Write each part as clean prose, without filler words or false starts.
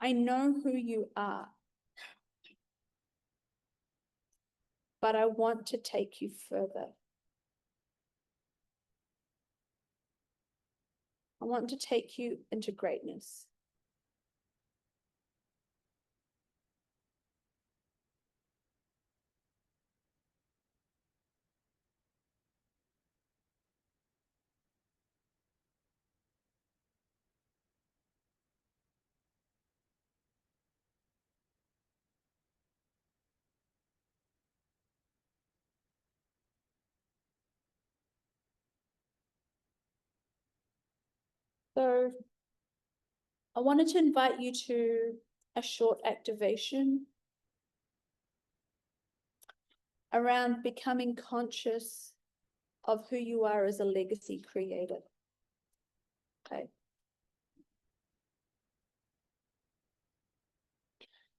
I know who you are, but I want to take you further. I want to take you into greatness. So I wanted to invite you to a short activation around becoming conscious of who you are as a legacy creator. Okay.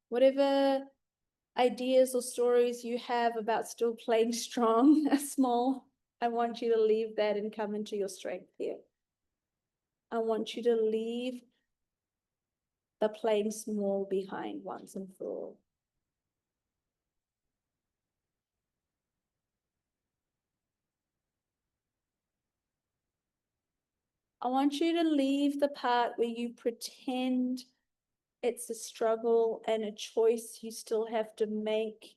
Whatever ideas or stories you have about still playing strong, small, I want you to leave that and come into your strength here. I want you to leave the playing small behind once and for all. I want you to leave the part where you pretend it's a struggle and a choice you still have to make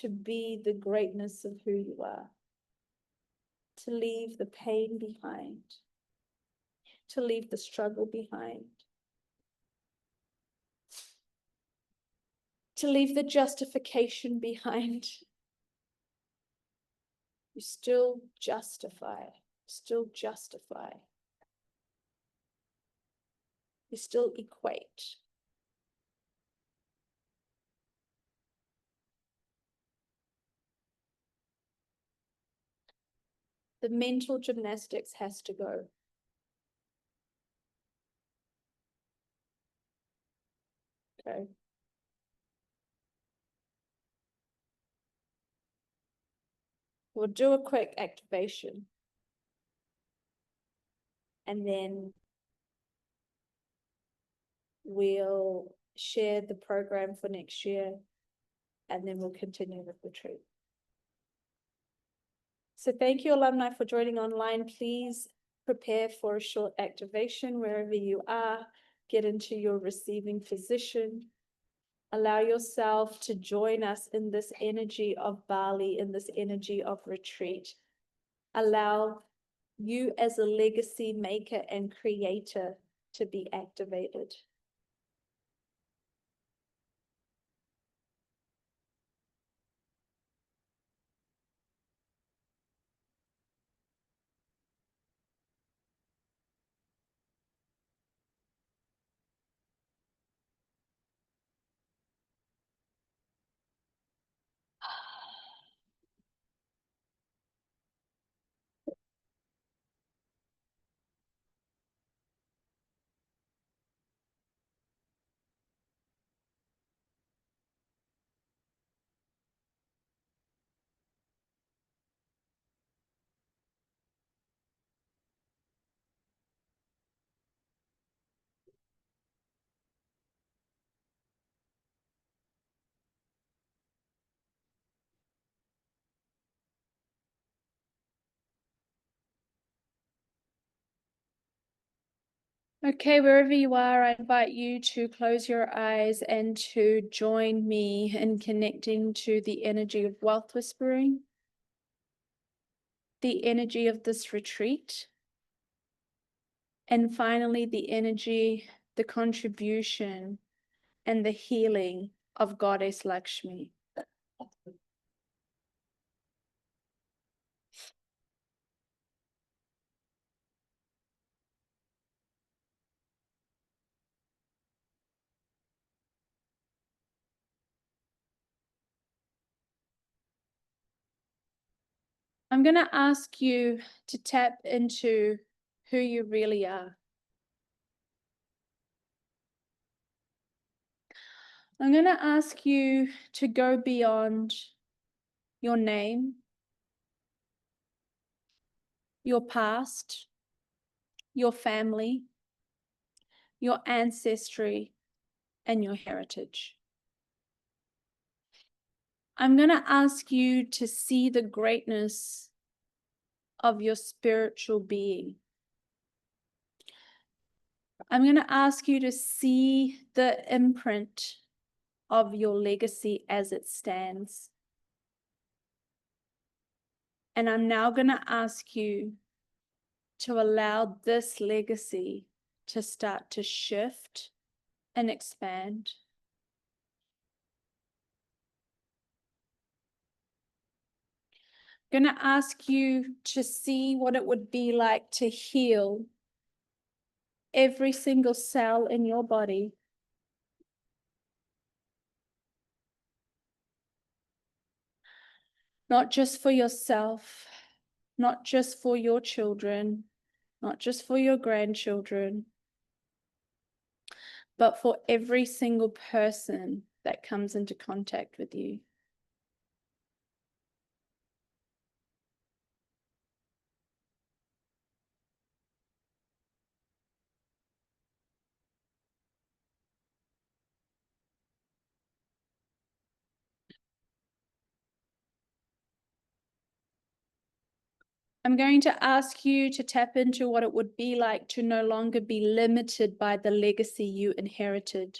to be the greatness of who you are. To leave the pain behind. To leave the struggle behind. To leave the justification behind. You still justify. Still justify. You still equate. The mental gymnastics has to go. Okay. We'll do a quick activation. And then we'll share the program for next year. And then we'll continue with the retreat. So thank you, alumni, for joining online. Please prepare for a short activation wherever you are. Get into your receiving position. Allow yourself to join us in this energy of Bali, in this energy of retreat. Allow you as a legacy maker and creator to be activated. Okay, wherever you are, I invite you to close your eyes and to join me in connecting to the energy of wealth whispering, the energy of this retreat, and finally the energy, the contribution, and the healing of Goddess Lakshmi. I'm going to ask you to tap into who you really are. I'm going to ask you to go beyond your name, your past, your family, your ancestry, and your heritage. I'm going to ask you to see the greatness of your spiritual being. I'm going to ask you to see the imprint of your legacy as it stands. And I'm now going to ask you to allow this legacy to start to shift and expand. I'm going to ask you to see what it would be like to heal every single cell in your body. Not just for yourself, not just for your children, not just for your grandchildren, but for every single person that comes into contact with you. I'm going to ask you to tap into what it would be like to no longer be limited by the legacy you inherited.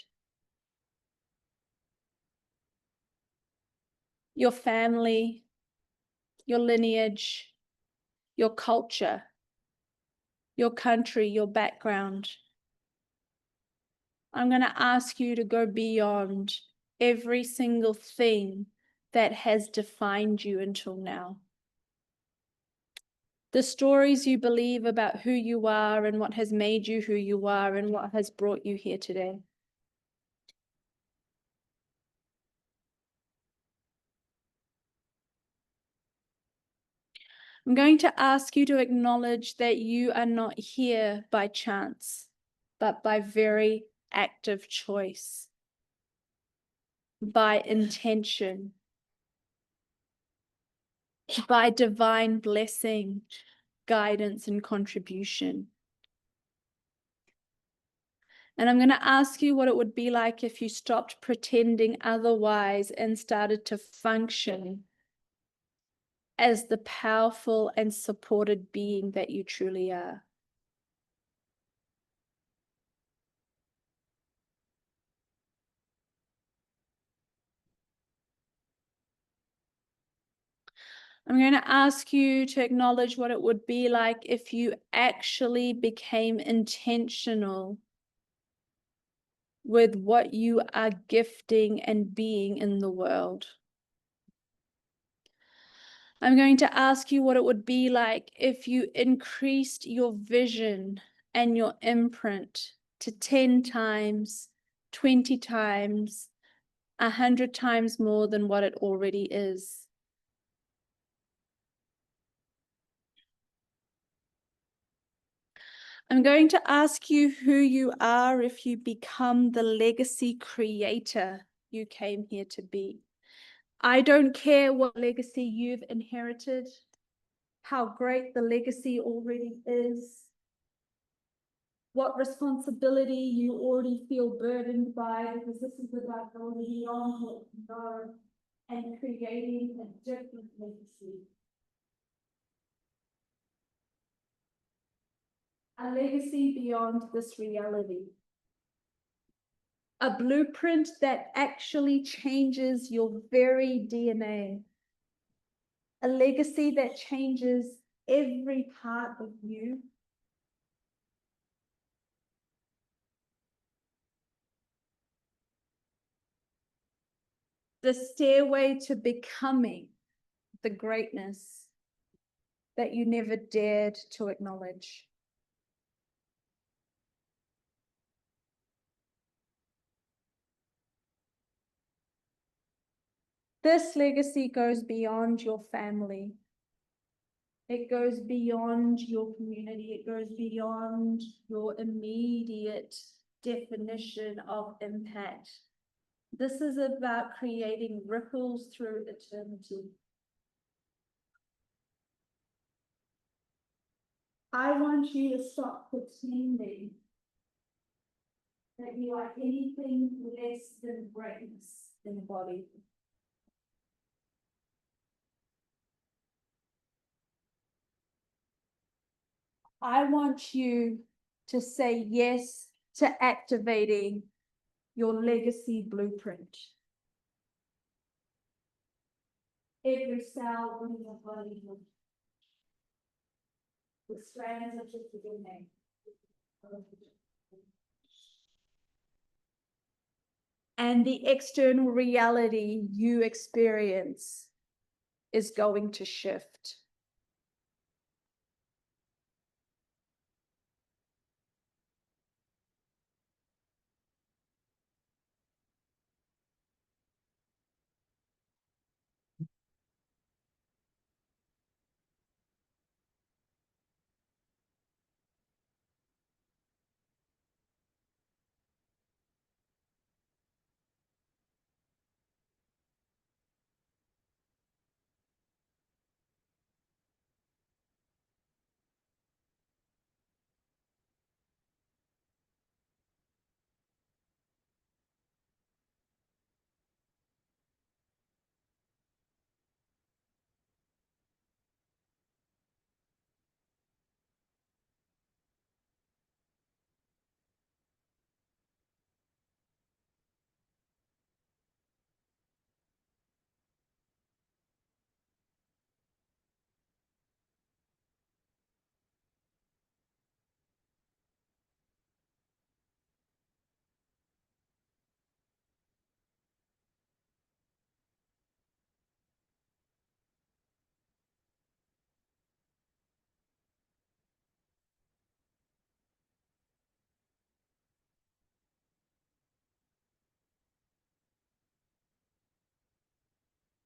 Your family, your lineage, your culture, your country, your background. I'm going to ask you to go beyond every single thing that has defined you until now. The stories you believe about who you are and what has made you who you are and what has brought you here today. I'm going to ask you to acknowledge that you are not here by chance, but by very active choice, by intention, by divine blessing, guidance, and contribution. And I'm going to ask you what it would be like if you stopped pretending otherwise and started to function as the powerful and supported being that you truly are. I'm going to ask you to acknowledge what it would be like if you actually became intentional with what you are gifting and being in the world. I'm going to ask you what it would be like if you increased your vision and your imprint to 10 times, 20 times, 100 times more than what it already is. I'm going to ask you who you are if you become the legacy creator you came here to be. I don't care what legacy you've inherited, how great the legacy already is, what responsibility you already feel burdened by, because this is about going beyond what you know and creating a different legacy. A legacy beyond this reality. A blueprint that actually changes your very DNA. A legacy that changes every part of you. The stairway to becoming the greatness that you never dared to acknowledge. This legacy goes beyond your family. It goes beyond your community. It goes beyond your immediate definition of impact. This is about creating ripples through eternity. I want you to stop pretending that you are anything less than greatness in the body. I want you to say yes to activating your legacy blueprint. Every cell in your body, the strands of just beginning. And the external reality you experience is going to shift.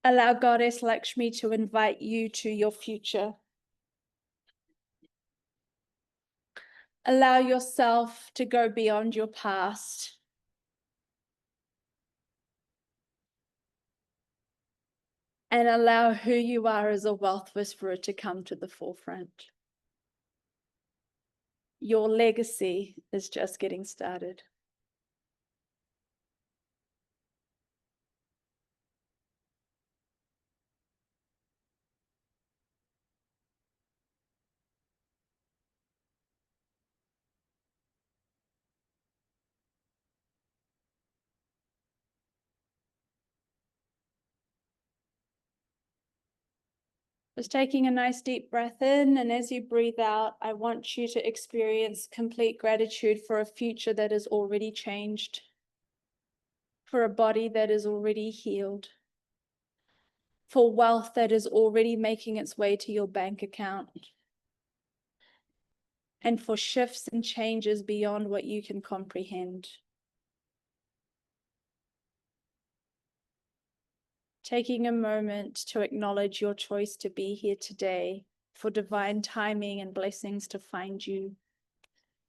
Allow Goddess Lakshmi to invite you to your future. Allow yourself to go beyond your past. And allow who you are as a wealth whisperer to come to the forefront. Your legacy is just getting started. Just taking a nice deep breath in, and as you breathe out, I want you to experience complete gratitude for a future that is already changed, for a body that is already healed, for wealth that is already making its way to your bank account, and for shifts and changes beyond what you can comprehend. Taking a moment to acknowledge your choice to be here today, for divine timing and blessings to find you,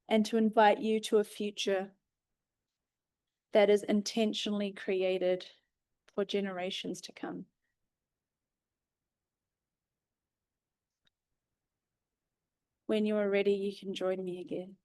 and to invite you to a future that is intentionally created for generations to come. When you are ready, you can join me again.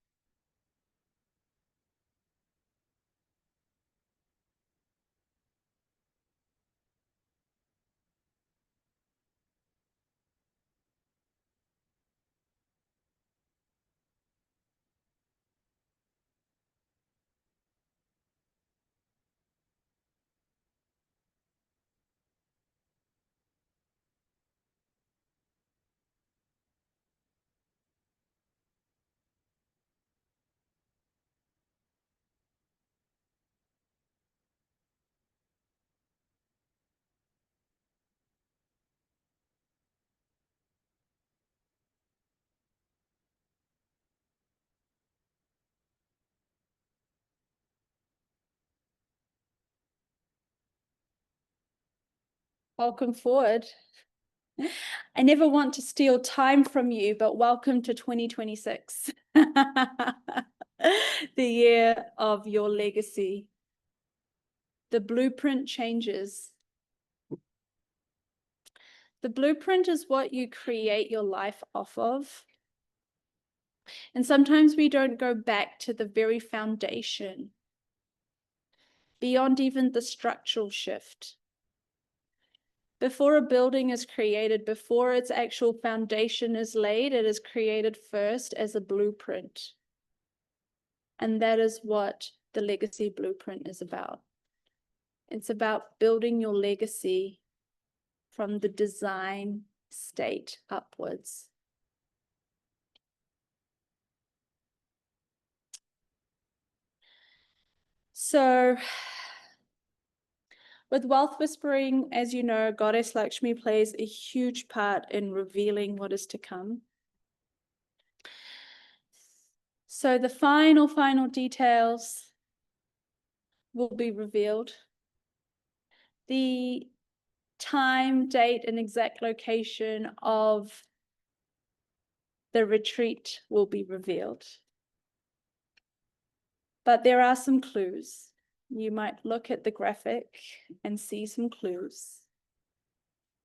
Welcome forward. I never want to steal time from you, but welcome to 2026, the year of your legacy. The blueprint changes. The blueprint is what you create your life off of. And sometimes we don't go back to the very foundation beyond even the structural shift. Before a building is created, before its actual foundation is laid, it is created first as a blueprint. And that is what the legacy blueprint is about. It's about building your legacy from the design state upwards. So, with wealth whispering, as you know, Goddess Lakshmi plays a huge part in revealing what is to come. So the final details will be revealed. The time, date, and exact location of the retreat will be revealed. But there are some clues. You might look at the graphic and see some clues.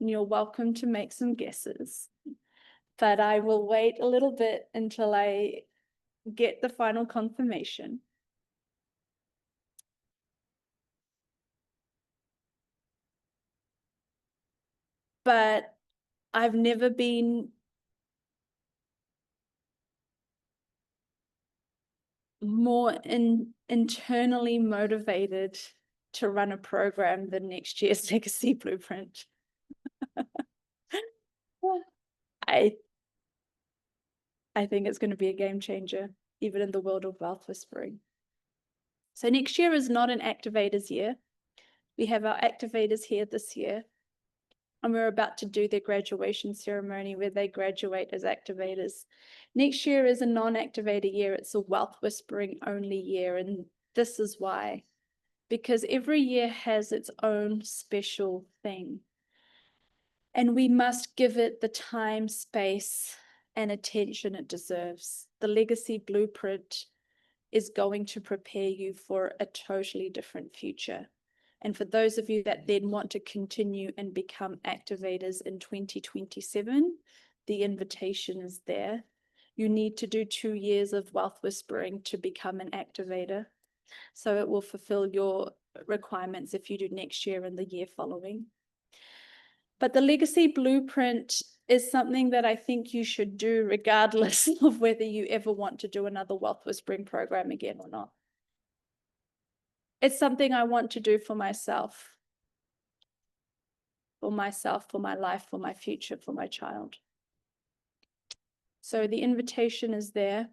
And you're welcome to make some guesses. But I will wait a little bit until I get the final confirmation. But I've never been more internally motivated to run a program than next year's Legacy Blueprint. I think it's going to be a game changer, even in the world of wealth whispering. So next year is not an activators year. We have our activators here this year, and we're about to do their graduation ceremony where they graduate as activators. Next year is a non-activator year. It's a wealth whispering only year, and this is why. Because every year has its own special thing. And we must give it the time, space, and attention it deserves. The Legacy Blueprint is going to prepare you for a totally different future. And for those of you that then want to continue and become activators in 2027, the invitation is there. You need to do 2 years of wealth whispering to become an activator. So it will fulfill your requirements if you do next year and the year following. But the Legacy Blueprint is something that I think you should do regardless of whether you ever want to do another wealth whispering program again or not. It's something I want to do for myself, for my life, for my future, for my child. So the invitation is there.